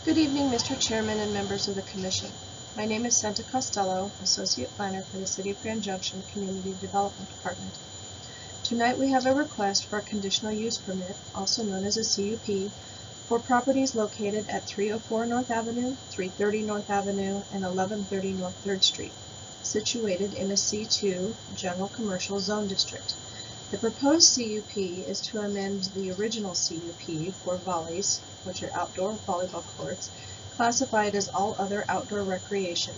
Good evening, Mr. Chairman and members of the Commission. My name is Santa Costello, Associate Planner for the City of Grand Junction Community Development Department. Tonight we have a request for a conditional use permit, also known as a CUP, for properties located at 304 North Avenue, 330 North Avenue, and 1130 North 3rd Street, situated in a C2 General Commercial Zone District. The proposed CUP is to amend the original CUP for volleys, which are outdoor volleyball courts, classified as all other outdoor recreation,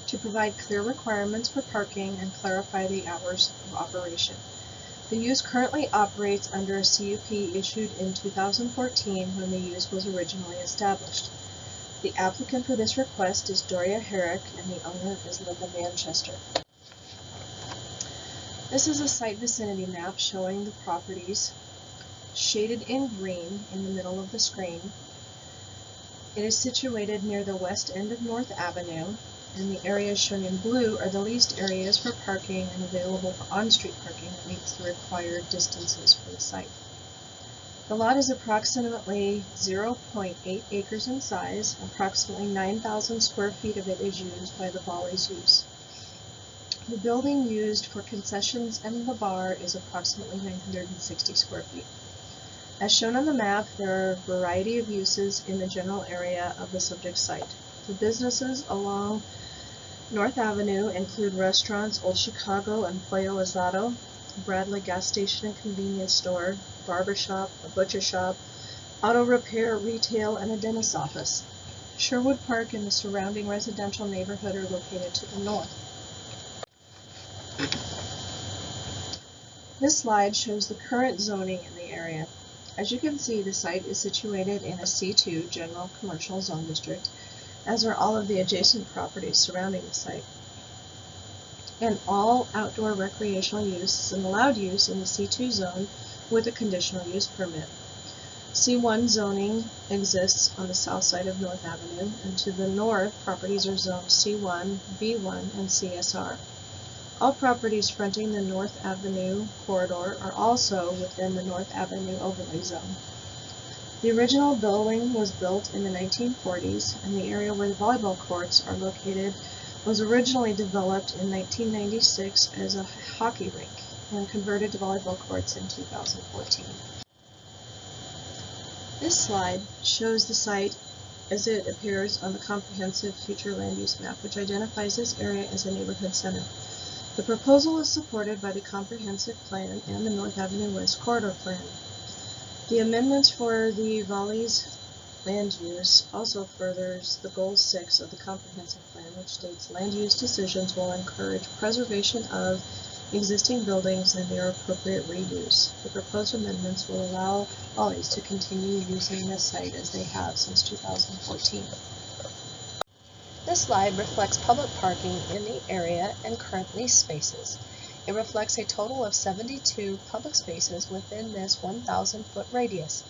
to provide clear requirements for parking and clarify the hours of operation. The use currently operates under a CUP issued in 2014 when the use was originally established. The applicant for this request is Doria Herrick and the owner is Linda Manchester. This is a site vicinity map showing the properties shaded in green in the middle of the screen. It is situated near the west end of North Avenue, and the areas shown in blue are the leased areas for parking and available for on-street parking that meets the required distances for the site. The lot is approximately 0.8 acres in size. Approximately 9,000 square feet of it is used by the Volley's use. The building used for concessions and the bar is approximately 960 square feet. As shown on the map, there are a variety of uses in the general area of the subject site. The businesses along North Avenue include restaurants Old Chicago and Pollo Asado, Bradley gas station and convenience store, barber shop, a butcher shop, auto repair, retail, and a dentist's office. Sherwood Park and the surrounding residential neighborhood are located to the north. This slide shows the current zoning in the area. As you can see, the site is situated in a C2 General Commercial Zone District, as are all of the adjacent properties surrounding the site. And all outdoor recreational use is an allowed use in the C2 zone with a conditional use permit. C1 zoning exists on the south side of North Avenue, and to the north, properties are zoned C1, B1, and CSR. All properties fronting the North Avenue corridor are also within the North Avenue overlay zone. The original building was built in the 1940s, and the area where the volleyball courts are located was originally developed in 1996 as a hockey rink and converted to volleyball courts in 2014. This slide shows the site as it appears on the comprehensive future land use map, which identifies this area as a neighborhood center. The proposal is supported by the Comprehensive Plan and the North Avenue West Corridor Plan. The amendments for the Volley's land use also furthers the Goal 6 of the Comprehensive Plan, which states land use decisions will encourage preservation of existing buildings and their appropriate reuse. The proposed amendments will allow Volley's to continue using this site as they have since 2014. This slide reflects public parking in the area and current lease spaces. It reflects a total of 72 public spaces within this 1,000-foot radius.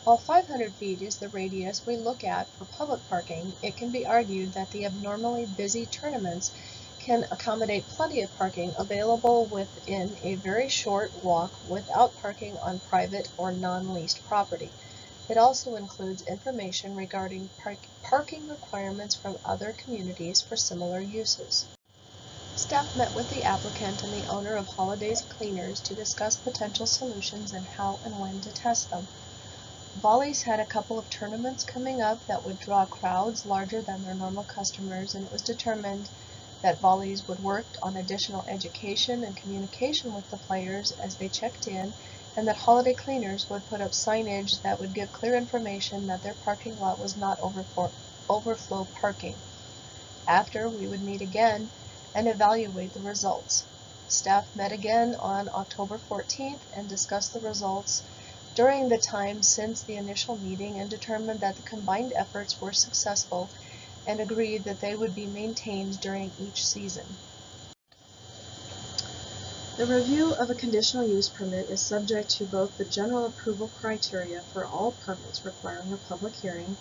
While 500 feet is the radius we look at for public parking, it can be argued that the abnormally busy tournaments can accommodate plenty of parking available within a very short walk without parking on private or non-leased property. It also includes information regarding parking requirements from other communities for similar uses. Staff met with the applicant and the owner of Holidays Cleaners to discuss potential solutions and how and when to test them. Volley's had a couple of tournaments coming up that would draw crowds larger than their normal customers, and it was determined that Volley's would work on additional education and communication with the players as they checked in, and that Holiday Cleaners would put up signage that would give clear information that their parking lot was not overflow parking. After, we would meet again and evaluate the results. Staff met again on October 14th and discussed the results during the time since the initial meeting and determined that the combined efforts were successful and agreed that they would be maintained during each season. The review of a conditional use permit is subject to both the general approval criteria for all permits requiring a public hearing,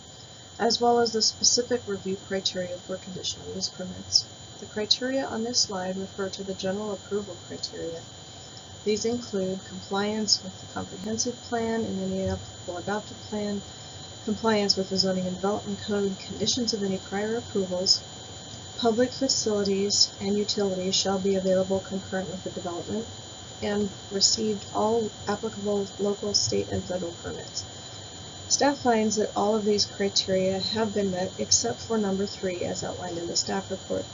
as well as the specific review criteria for conditional use permits. The criteria on this slide refer to the general approval criteria. These include compliance with the comprehensive plan and any applicable adopted plan, compliance with the Zoning and Development Code, conditions of any prior approvals, public facilities and utilities shall be available concurrent with the development, and received all applicable local, state, and federal permits. Staff finds that all of these criteria have been met except for number 3 as outlined in the staff report.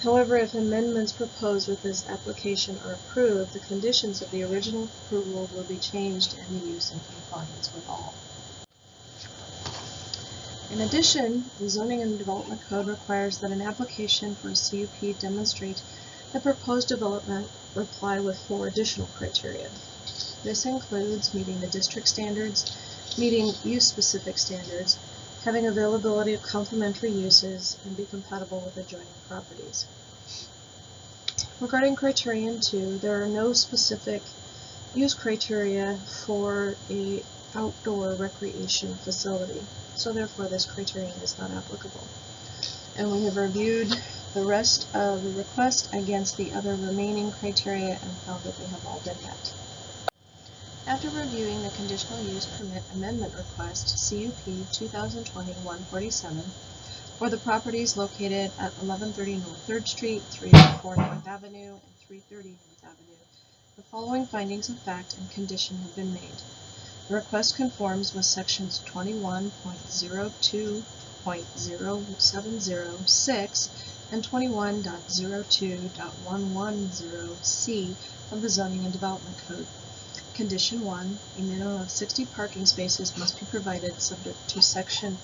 However, if amendments proposed with this application are approved, the conditions of the original approval will be changed and the use in compliance with all. In addition, the Zoning and Development Code requires that an application for a CUP demonstrate the proposed development comply with 4 additional criteria. This includes meeting the district standards, meeting use-specific standards, having availability of complementary uses, and be compatible with adjoining properties. Regarding criterion 2, there are no specific use criteria for an outdoor recreation facility, so therefore this criterion is not applicable. And we have reviewed the rest of the request against the other remaining criteria and found that they have all been met. After reviewing the conditional use permit amendment request, CUP 2020-147, for the properties located at 1130 North 3rd Street, 304 North Avenue, and 330 North Avenue, the following findings of fact and condition have been made. The request conforms with sections 21.02.0706 and 21.02.110C of the Zoning and Development Code. Condition 1, a minimum of 60 parking spaces must be provided subject to section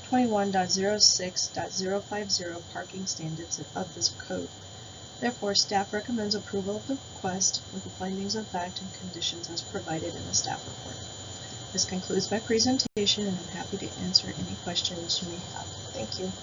21.06.050 parking standards of this code. Therefore, staff recommends approval of the request with the findings of fact and conditions as provided in the staff report. This concludes my presentation, and I'm happy to answer any questions you may have. Thank you.